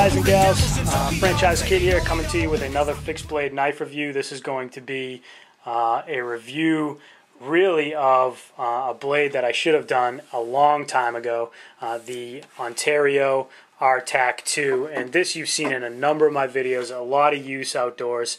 guys and gals, Franchise Kid here, coming to you with another fixed blade knife review. This is going to be a review really of a blade that I should have done a long time ago, the Ontario Rtak II, and this you've seen in a number of my videos, a lot of use outdoors.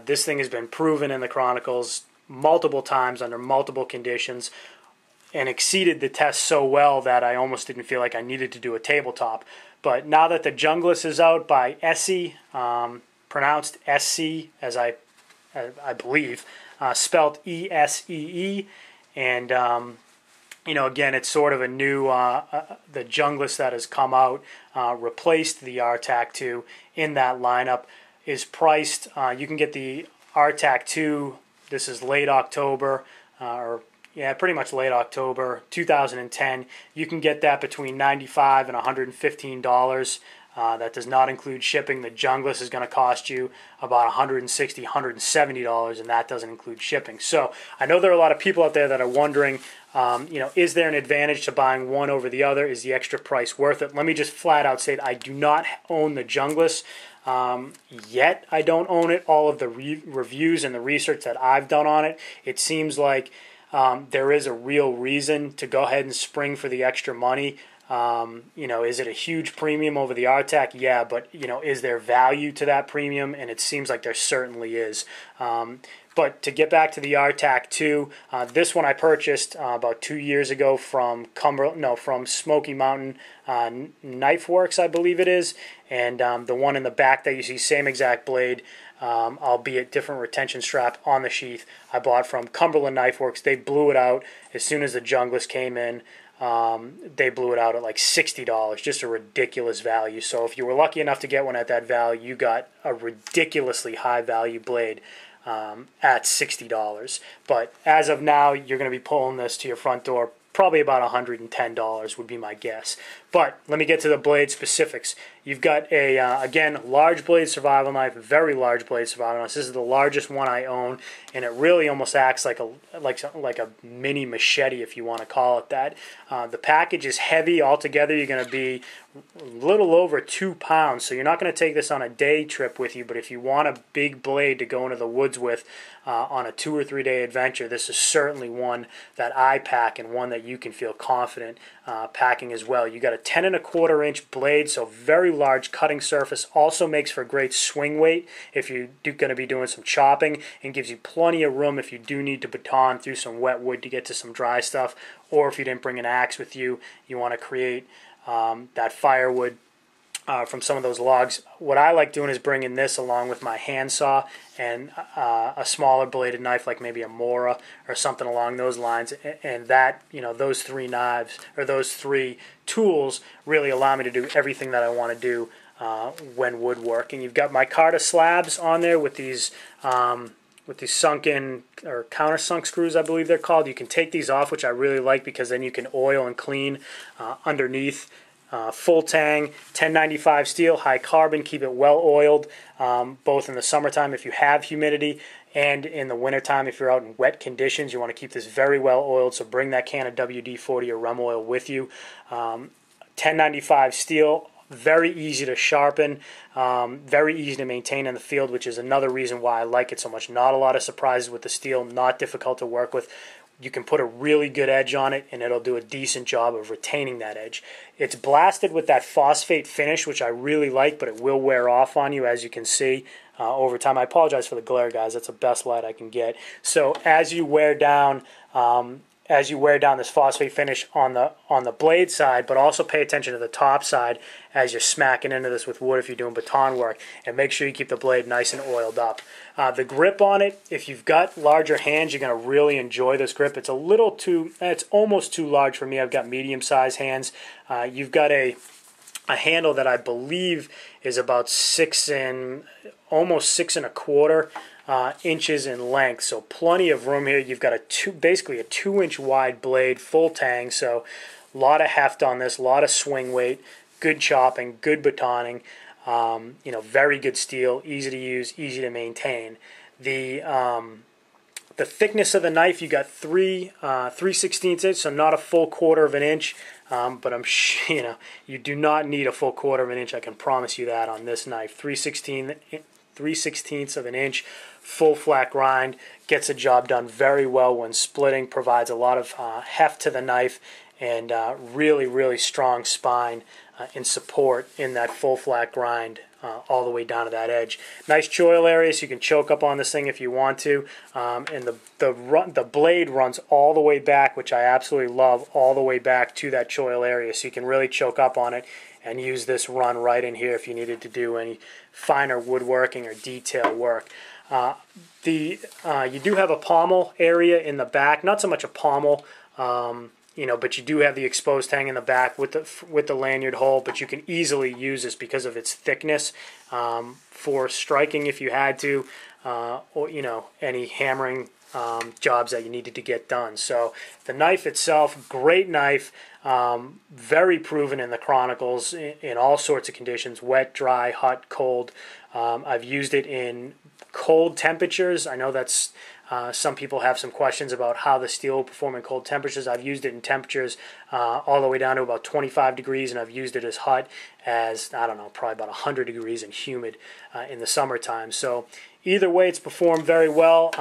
This thing has been proven in the Chronicles multiple times under multiple conditions and exceeded the test so well that I almost didn't feel like I needed to do a tabletop. But now that the Junglas is out by ESEE, pronounced SC as I believe, spelled ESEE, and again, it's sort of a new, the Junglas that has come out, replaced the Rtak II in that lineup, is priced, you can get the Rtak II, this is late October, pretty much late October 2010. You can get that between $95 and $115. That does not include shipping. The Junglas is going to cost you about $160, $170, and that doesn't include shipping. So I know there are a lot of people out there that are wondering, is there an advantage to buying one over the other? Is the extra price worth it? Let me just flat out state I do not own the Junglas. Yet I don't own it. All of the reviews and the research that I've done on it, it seems like there is a real reason to go ahead and spring for the extra money. Is it a huge premium over the Rtak? Yeah, but is there value to that premium? And it seems like there certainly is. But to get back to the Rtak II, this one I purchased about 2 years ago from from Smoky Mountain Knife Works, I believe it is, and the one in the back that you see, same exact blade, albeit different retention strap on the sheath, I bought from Cumberland Knife Works. They blew it out as soon as the Junglas came in. They blew it out at like $60, just a ridiculous value. So if you were lucky enough to get one at that value, you got a ridiculously high value blade at $60. But as of now, you're going to be pulling this to your front door probably about $110 would be my guess. But let me get to the blade specifics. You've got a, again, large blade survival knife, very large blade survival knife. This is the largest one I own, and it really almost acts like a mini machete, if you want to call it that. The package is heavy. Altogether, you're going to be a little over 2 pounds, so you're not going to take this on a day trip with you, but if you want a big blade to go into the woods with on a 2 or 3 day adventure, this is certainly one that I pack and one that you can feel confident packing as well. You got a 10 1/4 inch blade, so very large cutting surface, also makes for great swing weight if you're going to be doing some chopping, and gives you plenty of room if you do need to baton through some wet wood to get to some dry stuff, or if you didn't bring an axe with you, you want to create that firewood from some of those logs. What I like doing is bringing this along with my handsaw and a smaller bladed knife, like maybe a Mora or something along those lines, and that, those three knives or those three tools really allow me to do everything that I want to do when woodworking. You've got my Carta slabs on there with these sunken or countersunk screws, I believe they're called. You can take these off, which I really like, because then you can oil and clean underneath. Full tang, 1095 steel, high carbon, keep it well oiled, both in the summertime if you have humidity, and in the wintertime if you're out in wet conditions. You want to keep this very well oiled, so bring that can of WD-40 or rum oil with you. 1095 steel, very easy to sharpen, very easy to maintain in the field, which is another reason why I like it so much. Not a lot of surprises with the steel, not difficult to work with. You can put a really good edge on it, and it'll do a decent job of retaining that edge. It's blasted with that phosphate finish, which I really like, but it will wear off on you, as you can see over time. I apologize for the glare, guys. That's the best light I can get. So as you wear down this phosphate finish on the blade side, but also pay attention to the top side as you're smacking into this with wood if you're doing baton work, and make sure you keep the blade nice and oiled up. The grip on it, if you've got larger hands, you're going to really enjoy this grip. It's almost too large for me. I've got medium-sized hands. You've got a handle that I believe is about almost 6 1/4 inches in length, so plenty of room here. You've got basically a 2-inch wide blade, full tang, so a lot of heft on this, a lot of swing weight, good chopping, good batoning, very good steel, easy to use, easy to maintain. The thickness of the knife, you got 3/16 inch, so not a full 1/4 inch. but you do not need a full 1/4 of an inch. I can promise you that on this knife. 3/16 of an inch, full flat grind, gets the job done very well when splitting, provides a lot of heft to the knife, and really, really strong spine and support in that full flat grind all the way down to that edge. Nice choil area, so you can choke up on this thing if you want to, and the blade runs all the way back, which I absolutely love, all the way back to that choil area, so you can really choke up on it and use this run right in here if you needed to do any finer woodworking or detail work. You do have a pommel area in the back, not so much a pommel, but you do have the exposed hang in the back with the lanyard hole, but you can easily use this because of its thickness for striking if you had to, or any hammering jobs that you needed to get done. So the knife itself, great knife, very proven in the Chronicles in all sorts of conditions, wet, dry, hot, cold. I've used it in cold temperatures. I know that's some people have some questions about how the steel will perform in cold temperatures. I've used it in temperatures all the way down to about 25 degrees, and I've used it as hot as, I don't know, probably about 100 degrees and humid in the summertime. So either way, it's performed very well.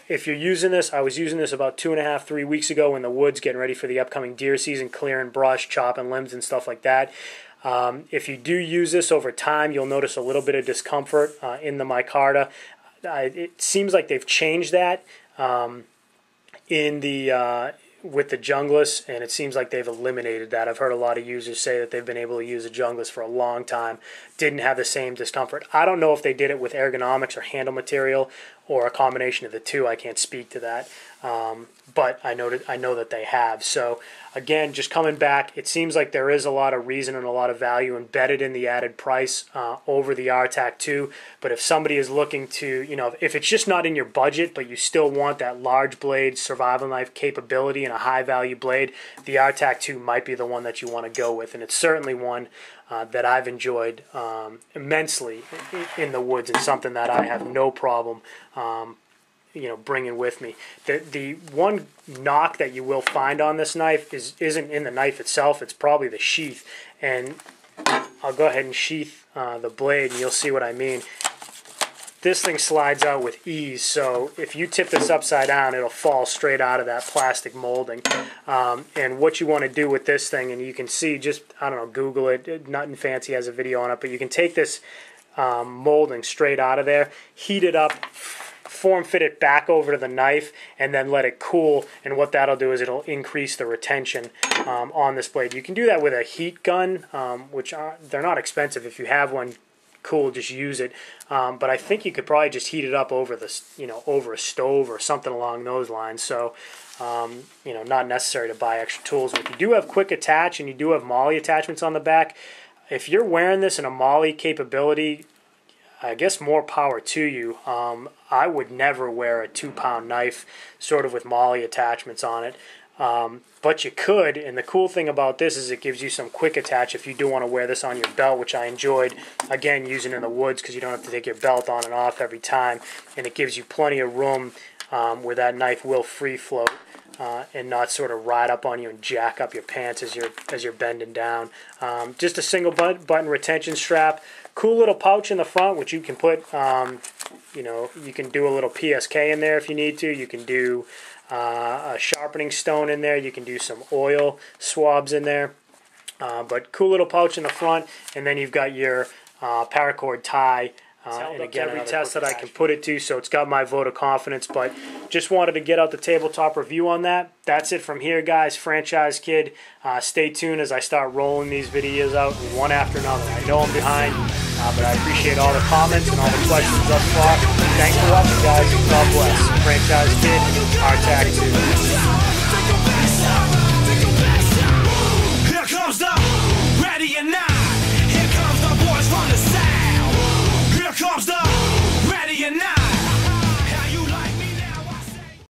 If you're using this, I was using this about 2.5, 3 weeks ago in the woods, getting ready for the upcoming deer season, clearing brush, chopping limbs and stuff like that. If you do use this over time, you'll notice a little bit of discomfort in the micarta. It seems like they've changed that with the Junglas, and it seems like they've eliminated that. I've heard a lot of users say that they've been able to use a Junglas for a long time, didn't have the same discomfort. I don't know if they did it with ergonomics or handle material or a combination of the two. I can't speak to that, but I know that they have. So again, just coming back, it seems like there is a lot of reason and a lot of value embedded in the added price over the Rtak II. But if somebody is looking to, if it's just not in your budget, but you still want that large blade survival knife capability and a high value blade, the Rtak II might be the one that you want to go with. And it's certainly one that I've enjoyed immensely in the woods, and something that I have no problem bringing with me. The one knock that you will find on this knife isn't in the knife itself. It's probably the sheath. And I'll go ahead and sheath the blade, and you'll see what I mean. This thing slides out with ease, so if you tip this upside down, it'll fall straight out of that plastic molding. And what you want to do with this thing, and you can see, just, I don't know, Google it, Nothing Fancy has a video on it, but you can take this molding straight out of there, heat it up, form fit it back over to the knife, and then let it cool, and what that'll do is it'll increase the retention on this blade. You can do that with a heat gun, which they're not expensive. If you have one, cool, just use it. But I think you could probably just heat it up over over a stove or something along those lines. So not necessary to buy extra tools. But if you do have quick attach and you do have MOLLE attachments on the back, if you're wearing this in a MOLLE capability, I guess more power to you. I would never wear a 2-pound knife sort of with MOLLE attachments on it. But you could, and the cool thing about this is it gives you some quick attach if you do want to wear this on your belt, which I enjoyed, again, using in the woods because you don't have to take your belt on and off every time, and it gives you plenty of room where that knife will free float and not sort of ride up on you and jack up your pants as you're bending down. Just a single button retention strap. Cool little pouch in the front, which you can put, you can do a little PSK in there if you need to. You can do a sharpening stone in there. You can do some oil swabs in there. But cool little pouch in the front, and then you've got your paracord tie. And again, every test that I can put it to, so it's got my vote of confidence. But just wanted to get out the tabletop review on that. That's it from here, guys. Franchise Kid. Stay tuned as I start rolling these videos out one after another. I know I'm behind, but I appreciate all the comments and all the questions thus far. Thanks for watching, guys. God bless. Franchise Kid, Rtak II.